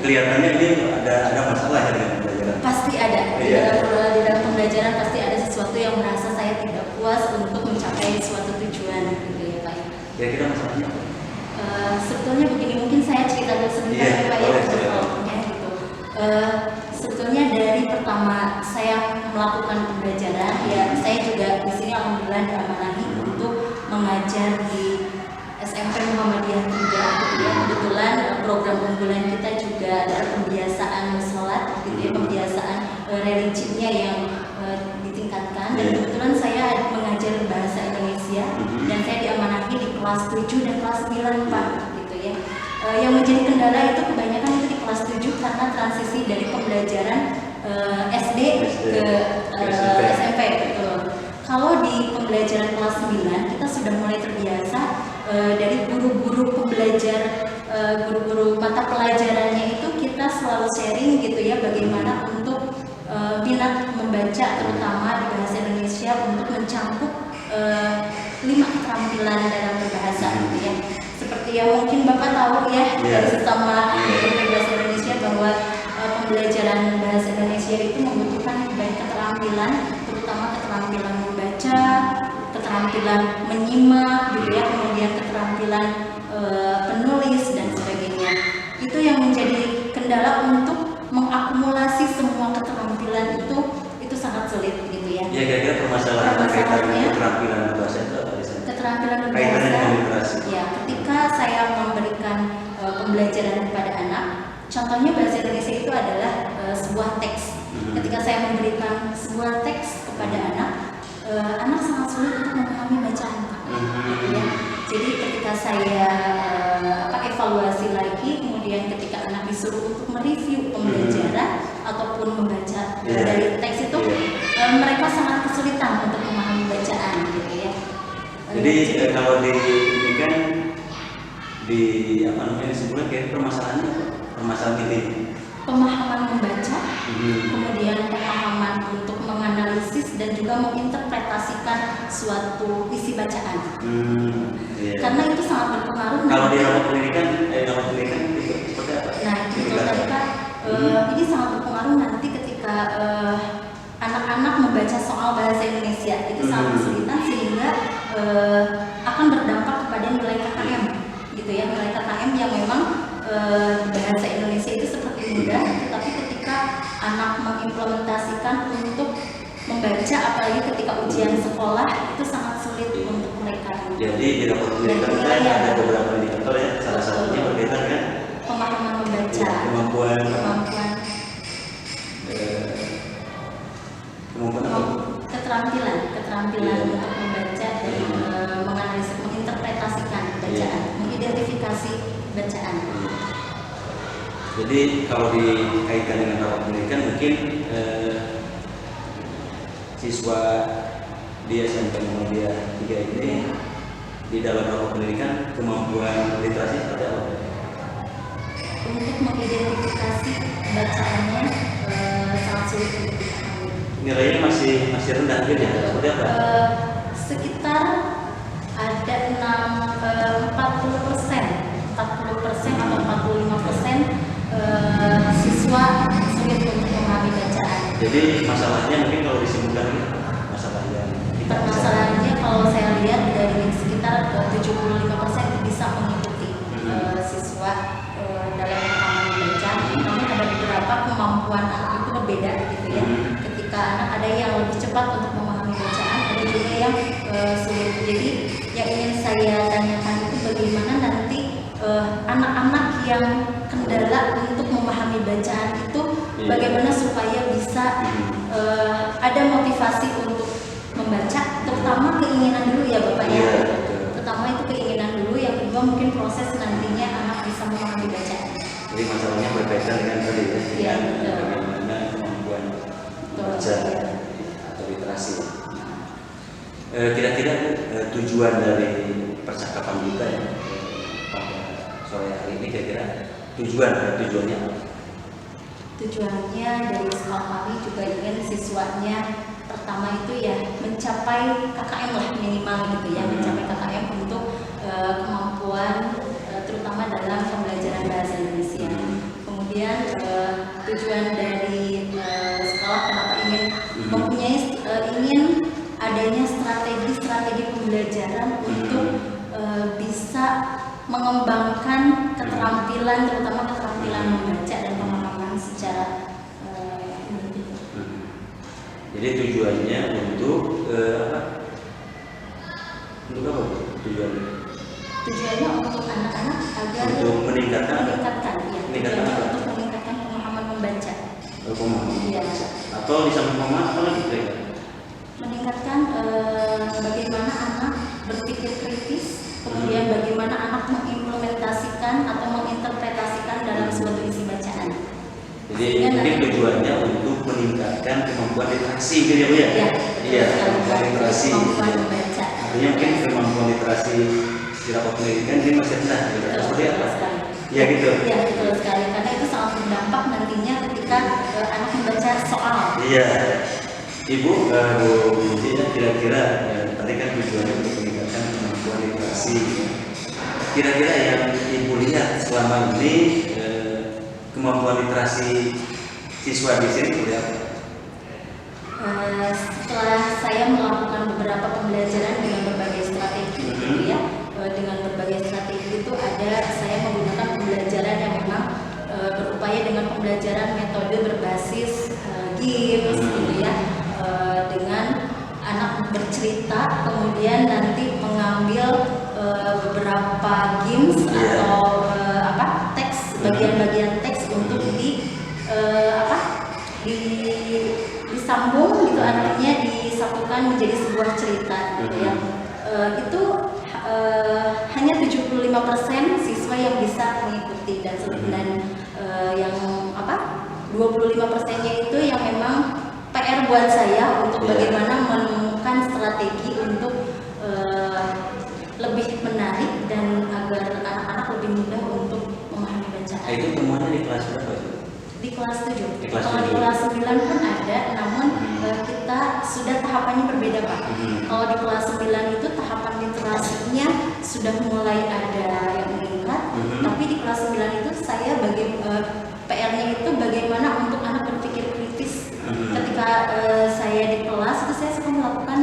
kelihatannya ini ada masalah ya dengan pembelajaran. Pasti ada. Di dalam pembelajaran pasti ada sesuatu yang merasa saya tidak puas untuk mencapai suatu tujuan gitu ya Pak. Kira-kira masalahnya apa? Sebetulnya begini, mungkin saya cerita dulu sebentar ya Pak ya. Gitu. Sebetulnya dari pertama saya melakukan pembelajaran ya, saya juga di sini alhamdulillah diamanahi untuk mengajar di SMP Muhammadiyah 3 gitu ya. Kebetulan program unggulan kita juga adalah pembiasaan sholat gitu ya, pembiasaan religinya yang ditingkatkan, dan kebetulan saya mengajar bahasa Indonesia dan saya diamanahi di kelas 7 dan kelas 9 Pak gitu ya. Yang menjadi kendala itu kebanyakan itu di kelas 7 karena transisi dari pembelajaran SD ke SMP gitu. Kalau di pembelajaran kelas 9 kita sudah mulai terbiasa dari guru-guru pembelajar, guru-guru mata pelajarannya itu kita selalu sharing gitu ya, bagaimana untuk minat membaca terutama di bahasa Indonesia untuk mencakup 5 keterampilan dalam berbahasa gitu ya. Seperti yang mungkin Bapak tahu ya dari sesama bahasa Indonesia bahwa pembelajaran bahasa Indonesia itu membutuhkan baik keterampilan, terutama keterampilan membaca, keterampilan menyimak gitu ya, kemudian keterampilan penulis dan sebagainya. Itu yang menjadi kendala untuk mengakumulasi semua keterampilan itu sangat sulit gitu ya. Ya, kira-kira permasalahan keterampilan berbahasa itu apa di sana? Keterampilan berbahasa. Ya, ketika saya memberikan pembelajaran kepada anak, contohnya bahasa Indonesia itu adalah sebuah teks. Ketika saya memberikan sebuah teks kepada anak, anak sangat sulit untuk memahami bacaan Pak. Gitu ya. Jadi ketika saya evaluasi lagi, kemudian ketika anak disuruh untuk mereview pembelajaran ataupun membaca dari teks itu, mereka sangat kesulitan untuk memahami bacaan gitu ya. Jadi kalau ini kan di apa namanya disebutkan kayak permasalahannya apa? Permasalahan ini. Pemahaman membaca, kemudian pemahaman untuk menganalisis dan juga menginterpretasikan suatu isi bacaan. Karena itu sangat berpengaruh. Kalau di rawat pendidikan itu seperti apa? Nah, itu tadi Pak, ini sangat berpengaruh nanti ketika anak-anak membaca soal bahasa Indonesia itu sangat kesulitan sehingga akan berdampak kepada nilai KKM, gitu ya, nilai KKM yang memang bahasa Indonesia itu seperti mudah, tetapi ketika anak mengimplementasikan untuk membaca, apalagi ketika ujian sekolah, itu sangat sulit untuk mereka. Jadi di rapor pendidikan ada beberapa indikator ya, salah satunya berkaitan kan pemahaman membaca, kemampuan keterampilan untuk membaca dan menganalisis, menginterpretasikan bacaan, mengidentifikasi bacaan. Jadi kalau dikaitkan dengan rapor pendidikan mungkin siswa di SMP Muhammadiyah 3 ini di dalam rapor pendidikan kemampuan literasi seperti apa? Untuk mengidentifikasi bacaannya sangat sulit untuk dipahami. Nilainya masih rendah gitu ya? Seperti apa? Sekitar ada 40% atau 45% siswa sulit untuk memahami bacaan. Jadi masalahnya mungkin kalau disimpulkan permasalahannya kalau saya lihat dari sekitar 75% bisa mengikuti siswa dalam memahami bacaan. Namun ada beberapa kemampuan anak itu berbeda gitu ya. Ketika anak ada yang lebih cepat untuk memahami bacaan, ada juga yang sulit. Jadi yang ingin saya tanyakan itu bagaimana nanti anak-anak yang kendala untuk memahami bacaan itu bagaimana supaya bisa ada motivasi untuk membaca, terutama keinginan dulu ya Bapak ya. Terutama itu keinginan dulu, yang kedua mungkin proses nantinya anak bisa memahami bacaan. Jadi masalahnya berkaitan dengan tadi ya, bagaimana kemampuan membaca atau literasi. Kira-kira tujuan dari percakapan kita ya pada sore hari ini, kira-kira tujuannya apa? Tujuannya dari sekolah kami juga ingin siswanya pertama itu ya mencapai KKM lah minimal gitu ya, mencapai KKM untuk kemampuan terutama dalam pembelajaran bahasa Indonesia. Kemudian mengembangkan keterampilan, terutama keterampilan membaca dan pemahaman secara individu. Jadi tujuannya untuk apa? Untuk apa tujuannya? Tujuannya untuk anak-anak agar Untuk meningkatkan untuk meningkatkan pemahaman membaca. Pemahaman. Iya. Atau di samping pemahaman apa lagi kira-kira? Meningkatkan bagaimana anak berpikir kritis, kemudian bagaimana anak mengimplementasikan atau menginterpretasikan dalam suatu isi bacaan. Jadi mungkin tujuannya untuk meningkatkan kemampuan literasi gitu ya Bu ya? Iya, kemampuan literasi. Kemampuan membaca. Artinya mungkin kemampuan literasi secara pendidikan ini masih rendah gitu. Seperti apa? Ya gitu. Iya, betul sekali. Karena itu sangat berdampak nantinya ketika anak membaca soal. Iya. Ibu, Bu Binti, kira-kira tadi kan tujuannya untuk meningkatkan kemampuan literasi. Kira-kira yang Ibu lihat selama ini kemampuan literasi siswa di sini seperti apa? Setelah saya melakukan beberapa pembelajaran dengan berbagai strategi, gitu ya, dengan berbagai strategi itu ada saya menggunakan pembelajaran yang memang berupaya dengan pembelajaran metode berbasis games, gitu ya, dengan anak bercerita, kemudian nanti mengambil beberapa games atau teks, bagian-bagian teks untuk disambung gitu, artinya disatukan menjadi sebuah cerita gitu ya. Itu hanya 75% siswa yang bisa mengikuti dan yang 25%-nya itu yang memang PR buat saya untuk bagaimana menemukan strategi untuk lebih menarik dan agar anak-anak lebih mudah untuk memahami bacaan. Itu temuannya di kelas berapa itu? Di kelas 7. Kalau di kelas 9 pun ada, namun kita sudah tahapannya berbeda Pak. Kalau di kelas 9 itu tahapan literasinya sudah mulai ada yang meningkat, tapi di kelas 9 itu saya PR-nya itu bagaimana untuk anak berpikir kritis. Ketika saya di kelas itu saya suka melakukan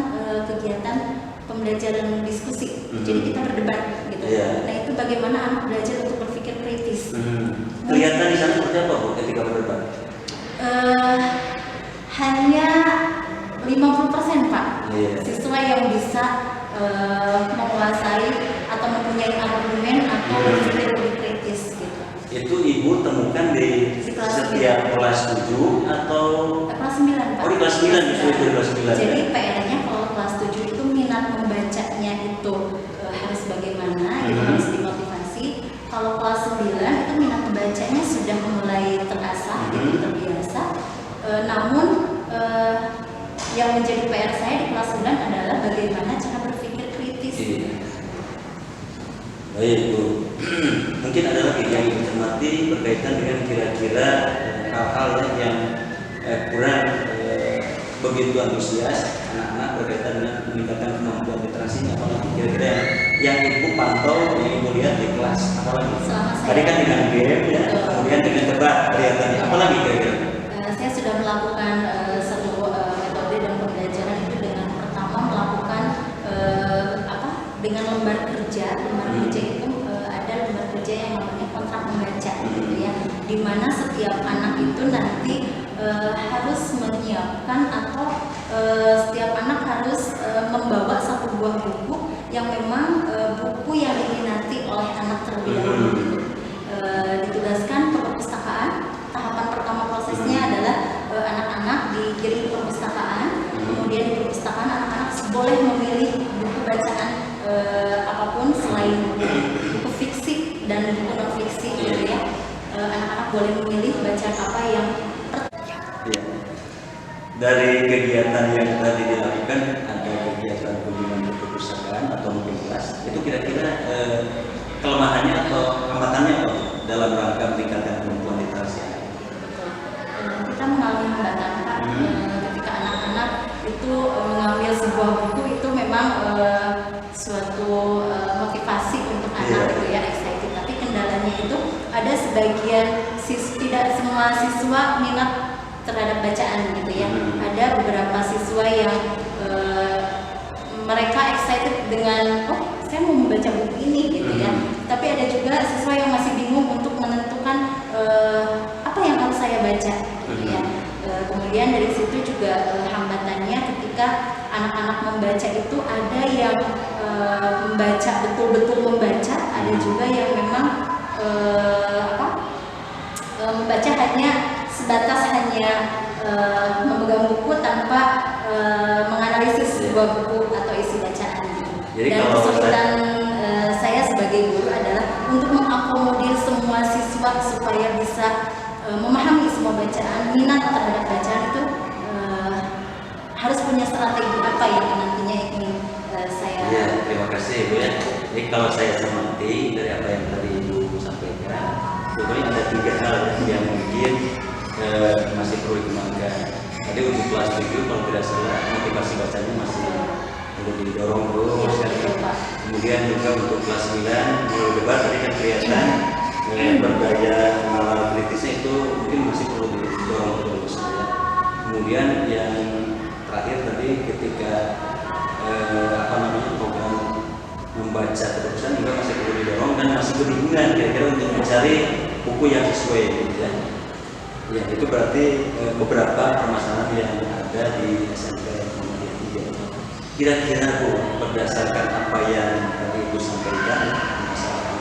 kegiatan pembelajaran diskusi, jadi kita berdebat gitu. Nah itu bagaimana anak belajar untuk berpikir kritis. Kelihatan di sana seperti apa Bu ketika berdebat? Hanya 50% Pak siswa yang bisa menguasai atau mempunyai argumen atau berpikir lebih kritis gitu. Itu Ibu temukan di setiap kelas 7 atau kelas 9 Pak? Oh di kelas 9 justru itu di kelas 9. Jadi PR-nya kalau kelas 7 itu minat membacanya itu harus bagaimana, itu harus dimotivasi. Kalau kelas 9 itu minat membacanya sudah mulai terasah, terbiasa. Namun yang menjadi PR saya di kelas 9 adalah bagaimana cara berpikir kritis. Baik Bu, mungkin ada lagi yang dicermati berkaitan dengan kira-kira hal-hal yang kurang begitu antusias anak-anak berkaitan dengan meningkatkan kemampuan literasinya, apalagi kira-kira yang Ibu pantau, yang Ibu lihat di kelas, apalagi? Tadi kan dengan game ya, kemudian dengan debat kelihatannya, apalagi kira-kira? Saya sudah melakukan satu metode dan pembelajaran itu dengan pertama melakukan dengan lembar kerja. Lembar kerja itu ada lembar kerja yang namanya kontrak membaca gitu ya, di mana setiap anak itu nanti harus menyiapkan atau setiap anak harus membawa satu buah buku yang memang buku yang diminati oleh anak terlebih dahulu gitu. Ditugaskan ke perpustakaan. Tahapan pertama prosesnya adalah anak-anak dikirim ke perpustakaan, kemudian di perpustakaan anak-anak boleh memilih buku bacaan apapun selain buku fiksi dan buku non fiksi gitu ya. Anak-anak boleh memilih bacaan apa yang dari kegiatan yang tadi dilakukan, ada kegiatan kunjungan ke perpustakaan atau mungkin kelas, itu kira-kira kelemahannya atau hambatannya apa dalam rangka meningkatkan kemampuan literasi? Kita mengalami hambatan Pak, ketika anak-anak itu mengambil sebuah buku itu memang suatu motivasi untuk anak gitu ya, excited. Tapi kendalanya itu ada sebagian tidak semua siswa minat terhadap bacaan gitu ya. Ada beberapa siswa yang mereka excited dengan saya mau membaca buku ini gitu ya. Tapi ada juga siswa yang masih bingung untuk menentukan apa yang harus saya baca, gitu ya. Kemudian dari situ juga hambatannya ketika anak-anak membaca itu ada yang membaca betul-betul membaca, ada juga yang memang membaca hanya sebatas hanya memegang buku tanpa menganalisis sebuah buku atau isi bacaan gitu. Jadi Dan kalau kesulitan saya sebagai guru adalah untuk mengakomodir semua siswa supaya bisa memahami semua bacaan, minat terhadap bacaan itu harus punya strategi apa yang nantinya ingin saya. Ya, terima kasih Ibu ya. Jadi kalau saya cermati dari apa yang tadi Ibu sampaikan, sebetulnya ada 3 hal yang mungkin masih perlu dikembangkan. Tadi untuk kelas 7 kalau tidak salah motivasi bacanya masih perlu didorong terus. Ya, kemudian juga untuk kelas 9 melalui debat tadi kan kelihatan berdaya nalar kritisnya itu mungkin masih perlu didorong terus ya. Kemudian yang terakhir tadi ketika program membaca terusan juga masih perlu didorong dan masih kebingungan kira-kira untuk mencari buku yang sesuai gitu ya. Ya itu berarti beberapa permasalahan yang ada di SMP Muhammadiyah 3. Kira-kira Bu, berdasarkan apa yang tadi Ibu sampaikan, masalah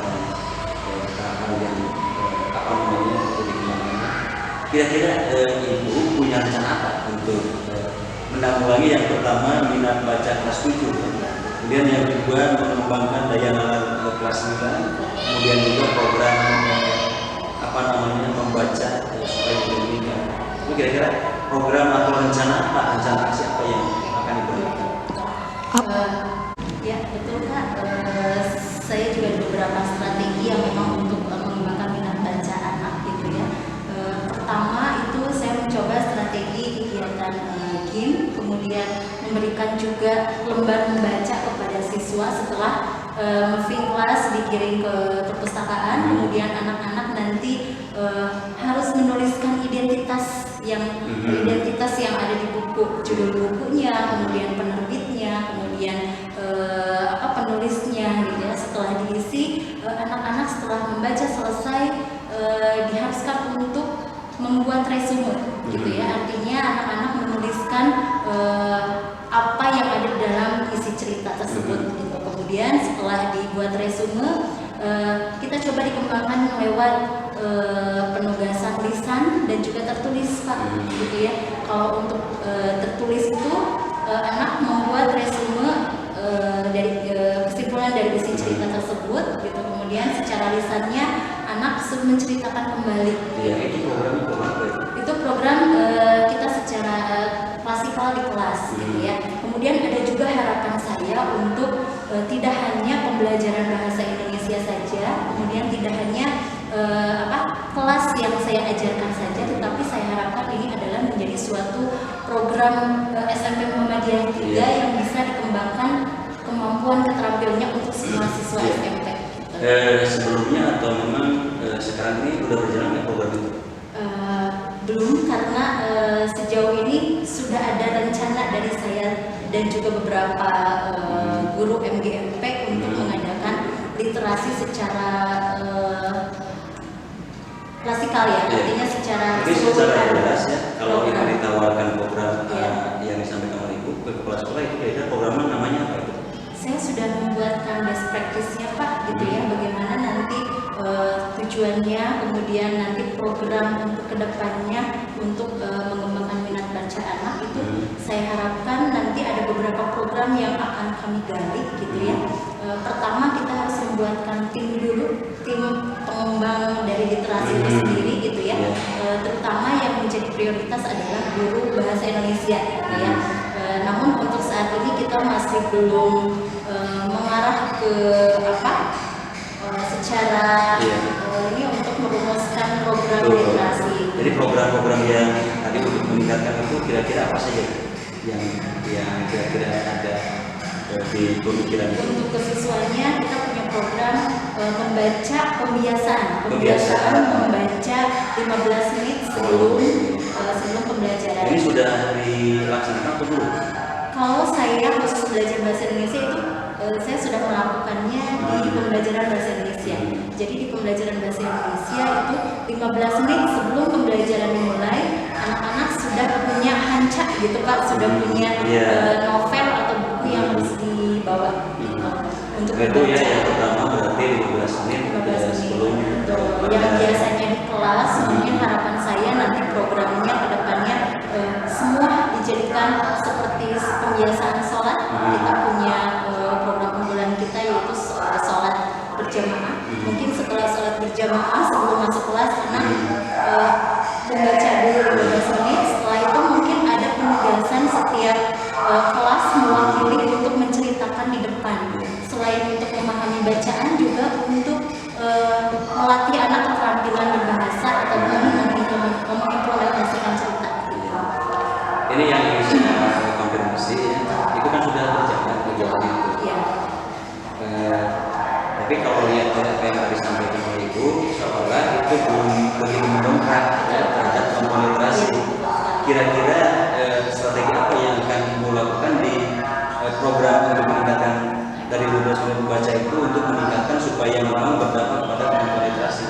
hal yang perlu dikembangkan, kira-kira Ibu punya rencana apa untuk menanggulangi yang pertama minat baca kelas 7, kemudian yang kedua mengembangkan daya nalar kelas 9, kemudian juga program membaca supaya diberikan. Itu kira-kira program atau rencana aksi apa yang akan diberikan? Ya betul Kak, saya juga ada beberapa strategi yang memang untuk mengembangkan minat baca anak gitu ya. Pertama itu saya mencoba strategi kegiatan game, kemudian memberikan juga lembar membaca kepada siswa setelah moving class dikirim ke perpustakaan, kemudian anak-anak nanti harus menuliskan identitas yang ada di buku, judul bukunya, kemudian penerbitnya, kemudian penulisnya gitu ya. Setelah diisi, anak-anak setelah membaca selesai diharuskan untuk membuat resume gitu ya. Artinya anak-anak menuliskan apa yang ada dalam isi cerita tersebut gitu. Kemudian setelah dibuat resume, kita coba dikembangkan lewat penugasan lisan dan juga tertulis Pak gitu ya. Kalau untuk tertulis itu anak membuat resume dari kesimpulan dari isi cerita tersebut gitu. Kemudian secara lisannya anak menceritakan kembali. Ya, itu program apa itu? Itu program kita secara klasikal di kelas gitu ya. Kemudian ada juga harapan saya untuk tidak hanya pembelajaran bahasa Indonesia saja, kemudian tidak hanya kelas yang saya ajarkan saja, tetapi saya harapkan ini adalah menjadi suatu program SMP Muhammadiyah 3 yang bisa dikembangkan kemampuan keterampilannya untuk semua siswa SMP. Sebelumnya atau memang sekarang ini sudah berjalan ya program itu? Belum, karena sejauh ini sudah ada rencana dari saya dan juga beberapa guru MGMP untuk mengadakan literasi secara klasikal ya, artinya secara jelas ya. Kalau ini ditawarkan program yang disampaikan oleh Ibu ke kepala sekolah itu kira-kira programnya namanya apa itu? Saya sudah membuatkan best practice-nya Pak gitu ya, bagaimana nanti tujuannya, kemudian nanti program untuk kedepannya untuk mengembangkan minat baca anak itu saya harapkan nanti ada beberapa program yang akan kami gali gitu ya. Pertama kita harus membuatkan tim dulu, tim pengembang dari literasi itu sendiri gitu ya. Terutama yang menjadi prioritas adalah guru bahasa Indonesia gitu ya. Namun untuk saat ini kita masih belum mengarah ke secara ini untuk merumuskan program literasi. Jadi program-program yang tadi untuk meningkatkan itu kira-kira apa saja yang kira-kira ada di pemikiran? Untuk kesiswanya kita punya program membaca kebiasaan membaca 15 menit sebelum pembelajaran. Ini sudah dilaksanakan atau belum? Kalau saya khusus belajar bahasa Indonesia itu saya sudah melakukannya di pembelajaran bahasa Indonesia. Jadi di pembelajaran bahasa Indonesia itu 15 menit sebelum pembelajaran dimulai, anak-anak sudah punya hancak gitu Pak, sudah punya novel atau buku yang harus dibawa gitu, untuk itu ya yang pertama berarti 15 menit sebelum yang biasanya di kelas. Mungkin harapan saya nanti programnya ke depannya semua dijadikan seperti pembiasaan sholat. Kita punya program unggulan kita yaitu sholat berjamaah. Mungkin setelah sholat berjamaah sebelum masuk kelas anak membaca dulu 15 menit. Setelah itu mungkin ada penugasan setiap kelas mewakili untuk menceritakan di depan. Selain untuk memahami bacaan juga untuk melatih anak keterampilan berbahasa ataupun mengimplementasikan cerita. Ini yang ingin saya konfirmasi ya, itu kan sudah berjalan kegiatan itu. Ya. Tapi kalau lihat apa yang tadi disampaikan oleh Ibu, seolah itu belum begitu mendongkrak terhadap komunitas. Kira-kira strategi apa yang akan Ibu lakukan di program untuk meningkatkan dari 12 menit membaca itu untuk meningkatkan supaya memang berdampak pada kemampuan literasi?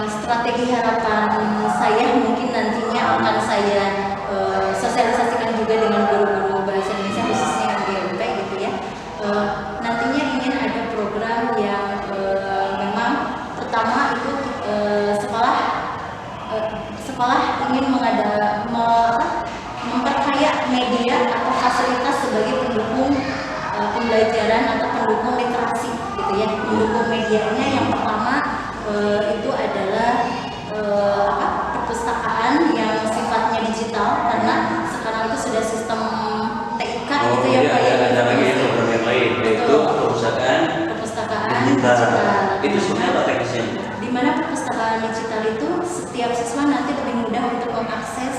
Strategi harapan saya mungkin nantinya akan saya sosialisasikan juga dengan guru-guru bahasa Indonesia khususnya yang di MP gitu ya. Nantinya ingin ada program yang memang pertama itu sekolah ingin memperkaya media atau fasilitas sebagai pendukung pembelajaran atau pendukung literasi gitu ya. Pendukung medianya yang pertama itu adalah perpustakaan yang sifatnya digital, karena sekarang itu sudah sistem TIK gitu ya Pak ya. Ada lagi program yang lain yaitu perpustakaan digital. Itu sebenarnya apa teknisnya? Di mana perpustakaan digital itu setiap siswa nanti lebih mudah untuk mengakses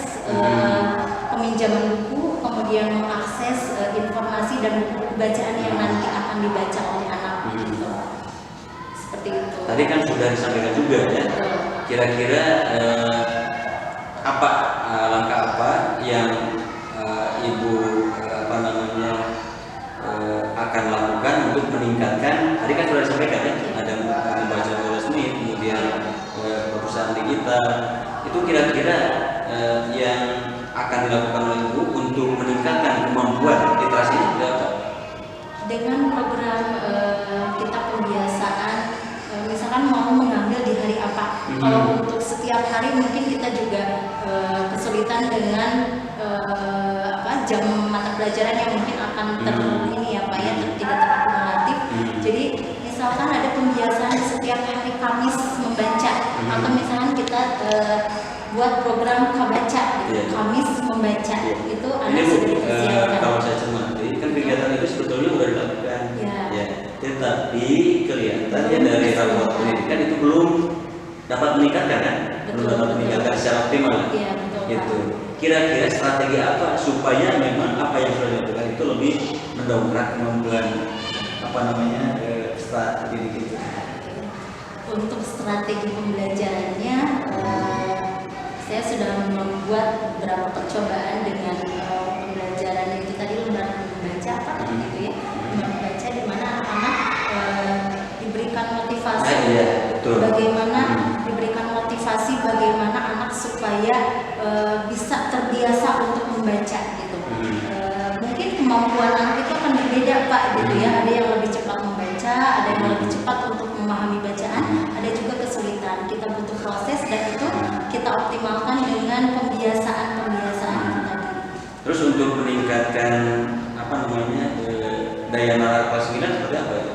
peminjaman buku, kemudian mengakses informasi dan buku bacaan yang nanti akan dibaca oleh anak gitu. Seperti itu. Tadi kan sudah disampaikan juga ya. Kira-kira apa langkah apa yang Ibu akan lakukan untuk meningkatkan? Tadi kan sudah disampaikan ya, ada membaca 12 menit, kemudian perpustakaan digital. Itu kira-kira yang akan dilakukan oleh Ibu untuk meningkatkan kemampuan literasi itu apa? Dengan program kita pembiasaan, misalkan mau mengambil di hari apa. Kalau untuk setiap hari mungkin kita juga kesulitan dengan jam mata pelajaran yang mungkin akan tidak terakumulatif. Jadi misalkan ada pembiasaan setiap hari Kamis membaca, atau misalkan kita buat program Kabaca gitu, Kamis membaca. Itu anak sudah dipersiapkan. Kalau saya cermati kan kegiatan itu sebetulnya sudah dilakukan ya. Tetapi kelihatannya dari rapat pendidikan itu belum dapat meningkatkan kan? Belum dapat meningkatkan secara optimal gitu. Kira-kira strategi apa supaya memang apa yang sudah dilakukan itu lebih mendongkrak kemampuan strategi itu? Untuk strategi pembelajarannya, saya sudah membuat beberapa percobaan dengan pembelajaran itu tadi lembaran membaca gitu ya, lembaran membaca di mana anak-anak diberikan motivasi, bagaimana diberikan motivasi bagaimana anak supaya bisa terbiasa untuk membaca gitu. Mungkin kemampuan anak itu akan berbeda Pak gitu ya, ada yang lebih cepat membaca, ada yang lebih cepat untuk memahami bacaan, ada juga kesulitan. Kita butuh proses dan itu kita optimalkan dengan pembiasaan tadi. Terus untuk meningkatkan daya nalar kelas 9 seperti apa itu?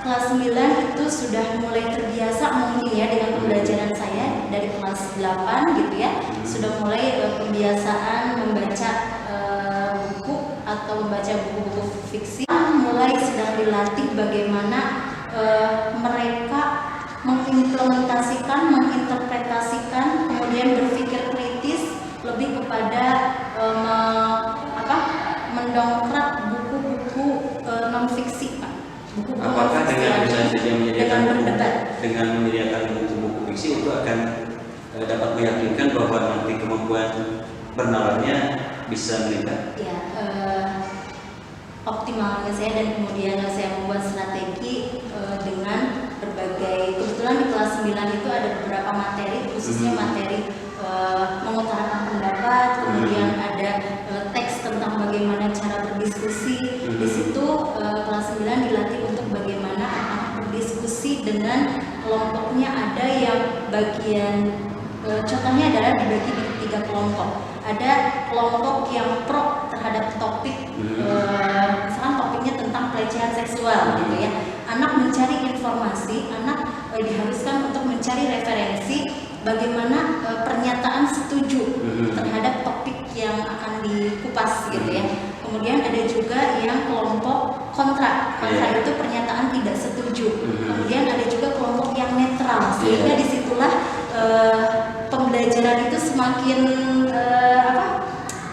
Kelas 9 itu sudah mulai terbiasa mungkin ya dengan pembelajaran saya dari kelas 8 gitu ya, sudah mulai pembiasaan membaca buku atau membaca buku-buku fiksi, mulai sedang dilatih bagaimana mereka mengimplementasikan, menginterpretasikan, kemudian berpikir kritis lebih kepada mendongkrak buku-buku non fiksi Pak. Apakah dengan dengan menyediakan buku-buku fiksi itu akan dapat meyakinkan bahwa nanti kemampuan bernalarnya bisa meningkat? Ya, optimalnya saya dan kemudian saya membuat strategi dengan berbagai, kebetulan di kelas 9 itu ada beberapa materi, khususnya materi mengutarakan pendapat, kemudian ada teks tentang bagaimana cara berdiskusi. Di situ kelas 9 dilatih untuk bagaimana anak berdiskusi dengan kelompoknya. Ada yang bagian contohnya adalah dibagi di 3 kelompok. Ada kelompok yang pro terhadap topik, misalkan topiknya tentang pelecehan seksual gitu ya. Anak mencari informasi, anak diharuskan untuk mencari referensi bagaimana pernyataan setuju terhadap topik yang akan dikupas gitu ya. Kemudian ada juga yang kelompok kontra itu pernyataan tidak setuju. Kemudian ada juga kelompok yang netral, sehingga disitulah pembelajaran itu semakin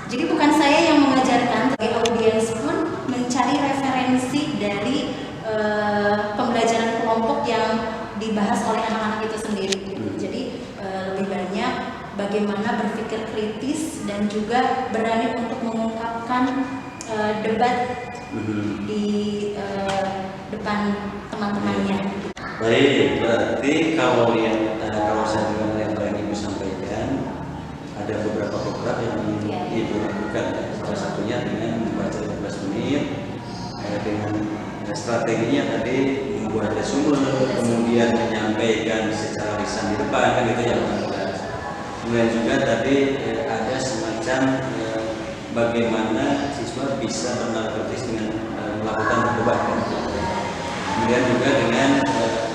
jadi bukan saya yang mengajarkan, tapi audiens pun mencari referensi dari pembelajaran kelompok yang dibahas oleh anak-anak itu sendiri. Jadi lebih banyak bagaimana berpikir kritis dan juga berani untuk mengungkapkan debat di depan teman-temannya. Baik, berarti kalau saya dengar yang Ibu sampaikan, ada beberapa program yang Ibu lakukan. Salah satunya dengan membaca 15 menit, dengan strateginya tadi membuat resume, kemudian menyampaikan secara lisan di depan, kan gitu ya. Kemudian juga tadi ada semacam bagaimana siswa bisa bernarkotis dengan melakukan debat. Kemudian juga dengan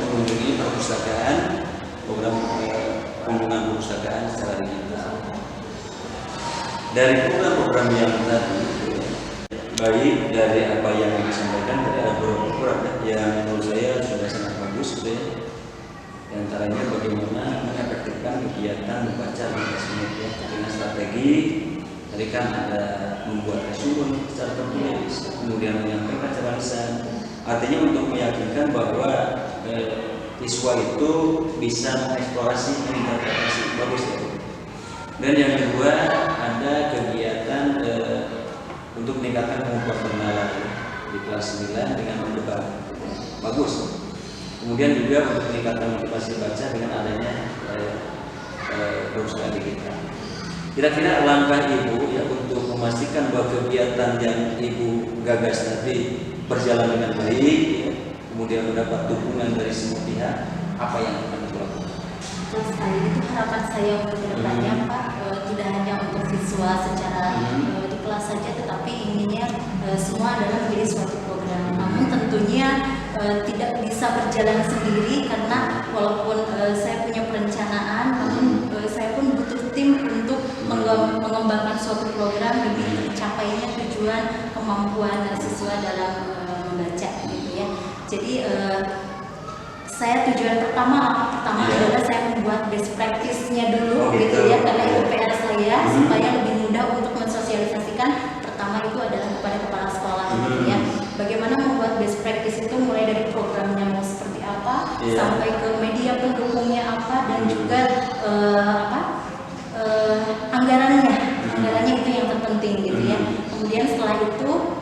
mengunjungi perpustakaan, program kunjungan perpustakaan secara digital. Dari program-program yang tadi, baik dari apa yang disampaikan tadi, ada beberapa program yang menurut saya sudah sangat bagus gitu ya. Di antaranya bagaimana mengefektifkan kegiatan membaca 15 menit ya, dengan strategi. Tadi kan ada membuat resume secara tertulis, kemudian menyampaikan secara lisan. Artinya untuk meyakinkan bahwa siswa itu bisa mengeksplorasi, menginterpretasi, bagus ya. Dan yang kedua ada kegiatan untuk meningkatkan kemampuan pengenalan di kelas 9 dengan berdebat, bagus. Kemudian juga untuk meningkatkan motivasi baca dengan adanya perpustakaan digital. Kira-kira langkah Ibu ya untuk memastikan bahwa kegiatan yang Ibu gagas tadi berjalan dengan baik, ya, kemudian mendapat dukungan dari semua pihak, apa yang akan dilakukan? Betul sekali, itu harapan saya untuk kedepannya Pak, tidak hanya untuk siswa secara di kelas saja, tetapi inginnya semua adalah menjadi suatu program. Namun tentunya tidak bisa berjalan sendiri karena walaupun saya punya perencanaan, namun saya pun butuh tim untuk mengembangkan suatu program demi tercapainya tujuan kemampuan siswa dalam membaca gitu ya. Jadi saya tujuan pertama adalah saya membuat best practice-nya dulu gitu ya, karena itu PR saya supaya lebih mudah untuk mensosialisasikan. Pertama itu adalah kepada kepala sekolah gitu ya. Bagaimana membuat best practice itu mulai dari programnya mau seperti apa sampai ke media pendukungnya apa dan juga anggarannya itu yang terpenting gitu ya. Kemudian setelah itu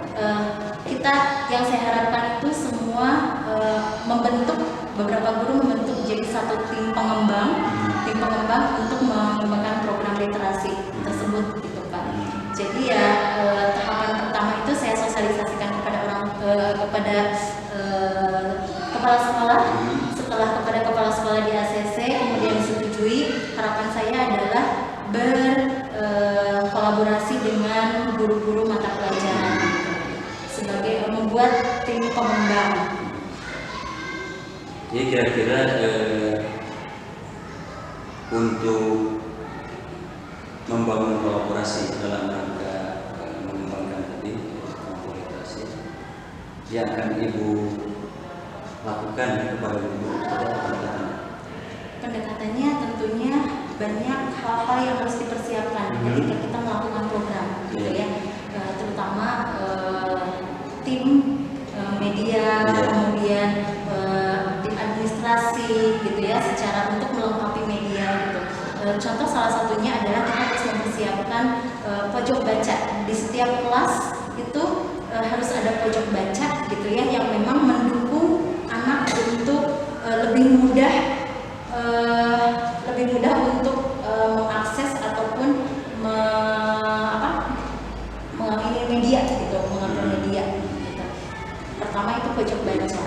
kita yang saya harapkan itu semua membentuk, beberapa guru membentuk jadi satu tim pengembang untuk mengembangkan program literasi tersebut gitu Pak. Jadi ya tahapan pertama itu saya sosialisasikan kepada kepala sekolah. Setelah kepada kepala sekolah di ACC kemudian disetujui, harapan saya adalah berkolaborasi dengan guru-guru mata pelajaran sebagai membuat tim pengembang. Jadi kira-kira untuk membangun kolaborasi dalam rangka mengembangkan tadi literasi yang akan Ibu lakukan kepada guru pendekatannya tentunya banyak hal-hal yang harus dipersiapkan ketika kita melakukan program gitu ya, terutama tim media, kemudian tim administrasi gitu ya, secara untuk melengkapi media gitu. Contoh salah satunya adalah kita harus mempersiapkan pojok baca di setiap kelas itu harus ada pojok baca gitu ya, yang memang mendukung anak untuk lebih mudah untuk mengakses ataupun mengambil media gitu, mengambil media gitu. Pertama itu pojok baca.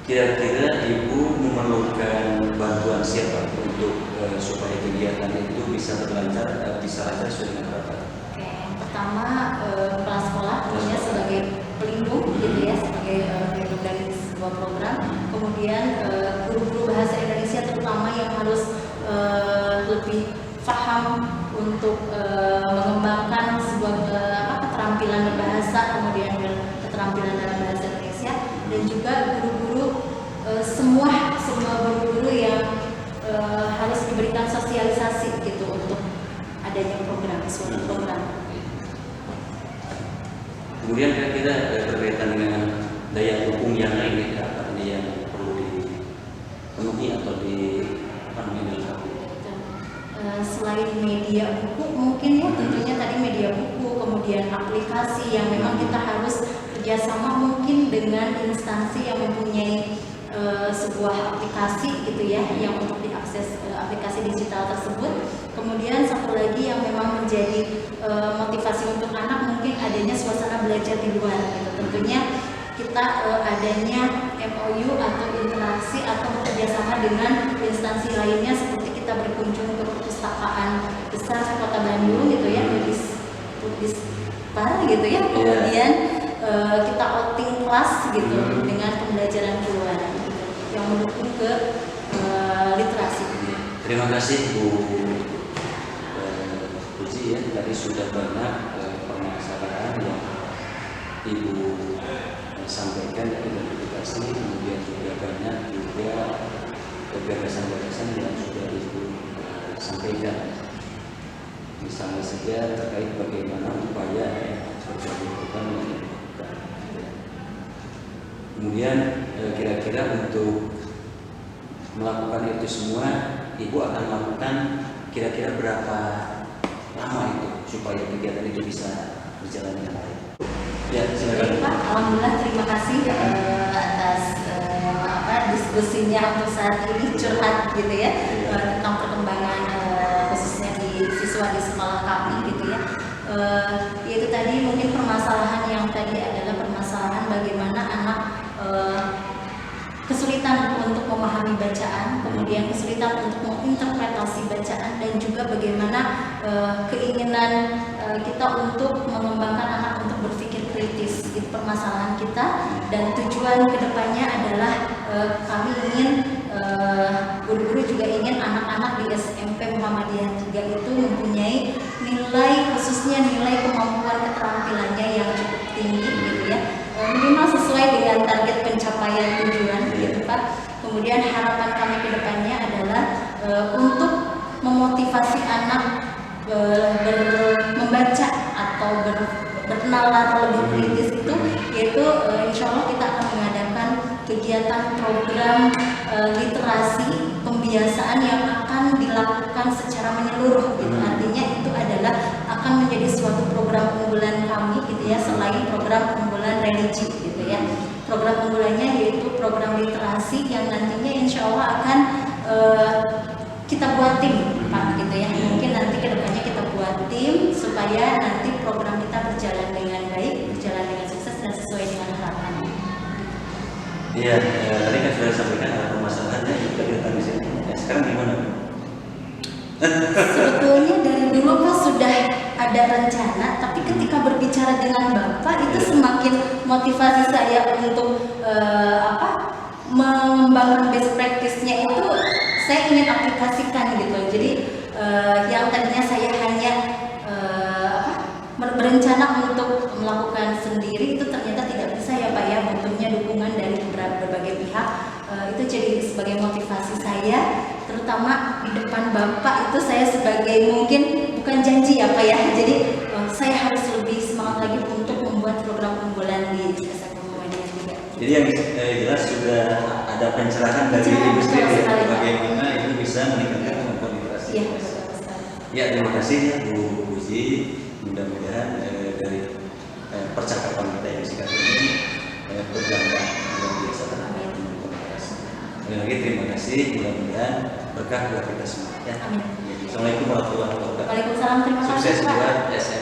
Kira-kira Ibu memerlukan bantuan siapa untuk supaya kegiatan itu bisa lancar sesuai dengan harapan? Oke, yang pertama kepala sekolah tentunya sebagai pelindung gitu ya, sebagai pelindung dari sebuah program. Kemudian guru-guru bahasa Indonesia terutama yang harus lebih paham untuk mengembangkan sebuah keterampilan berbahasa, kemudian keterampilan dalam bahasa Indonesia, dan juga guru-guru semua guru-guru yang harus diberikan sosialisasi gitu untuk adanya suatu program. Kemudian kira-kira berkaitan dengan daya dukung yang lain, apa yang perlu dipenuhi atau dilengkapi? Selain media buku mungkin ya, tentunya tadi media buku, kemudian aplikasi yang memang kita harus kerjasama mungkin dengan instansi yang mempunyai sebuah aplikasi gitu ya, yang untuk diakses aplikasi digital tersebut. Kemudian satu lagi yang memang menjadi motivasi untuk anak mungkin adanya suasana belajar di luar gitu. Tentunya kita adanya MOU atau interaksi atau bekerjasama dengan instansi lainnya, seperti kita berkunjung ke perpustakaan besar Kota Bandung gitu ya, Pudispa gitu ya. Kemudian kita outing kelas gitu dengan pembelajaran keluar yang mendukung ke literasi. Terima kasih Bu Puji ya, tadi sudah banyak permasalahan yang Ibu sampaikan dari identifikasi, kemudian juga banyak juga gagasan-gagasan yang sudah Ibu sampaikan. Misalnya saja terkait bagaimana upaya berbagai program yang dilakukan. Kemudian kira-kira untuk melakukan itu semua, Ibu akan melakukan kira-kira berapa lama itu supaya kegiatan itu bisa berjalan dengan baik? Ya, silakan. Pak, alhamdulillah terima kasih atas diskusinya untuk saat ini, curhat gitu ya, tentang perkembangan khususnya di siswa di sekolah kami gitu ya. Yaitu tadi mungkin permasalahan yang tadi adalah permasalahan bagaimana anak kesulitan untuk memahami bacaan, kemudian kesulitan untuk menginterpretasi bacaan, dan juga bagaimana keinginan kita untuk mengembangkan anak untuk berpikir kritis. Itu permasalahan kita, dan tujuan kedepannya adalah kami ingin guru-guru juga ingin anak-anak di SMP Muhammadiyah 3 itu mempunyai nilai, khususnya nilai kemampuan keterampilannya yang cukup tinggi gitu ya, minimal sesuai dengan target pencapaian tujuan gitu Pak. Kemudian harapan kami ke depannya adalah untuk memotivasi anak membaca atau berkenalan lebih kritis itu, yaitu insya Allah kita akan mengadakan kegiatan program literasi pembiasaan yang akan dilakukan secara menyeluruh gitu. Artinya itu adalah akan menjadi suatu program unggulan kami gitu ya, selain program unggulan religi gitu ya. Program unggulannya yaitu program literasi yang nantinya insya Allah akan kita buat tim Pak gitu ya. Mungkin nanti kedepannya kita buat tim supaya nanti program kita berjalan dengan baik, berjalan dengan sukses dan sesuai dengan harapan. Iya, tadi kan sudah disampaikan ada permasalahannya juga datang di sini. Ya, sekarang gimana? Sebetulnya dari dulu Pak sudah ada rencana, tapi ketika berbicara dengan Bapak itu semakin motivasi saya untuk mengembangkan best practice-nya itu saya ingin aplikasikan gitu. Jadi yang tadinya saya hanya berencana untuk melakukan sendiri itu ternyata tidak bisa ya Pak ya, butuhnya dukungan dari berbagai pihak. Itu jadi sebagai motivasi saya, terutama di depan Bapak itu saya sebagai mungkin bukan janji ya Pak ya, jadi saya harus lebih semangat lagi untuk membuat program unggulan di SMP Muhammadiyah juga. Jadi yang jelas sudah ada pencerahan dari Ibu sendiri bagaimana itu bisa meningkatkan kemampuan literasi. Iya, betul sekali. Ya, terima kasih ya Bu Puji. Mudah-mudahan dari percakapan kita edisi kali ini berdampak luar biasa terhadap komunitas. Sekali lagi terima kasih, mudah-mudahan berkah buat kita semua. Ya. Amin. Assalamualaikum warahmatullahi wabarakatuh. Waalaikumsalam, terima kasih Sukses Pak. buat SM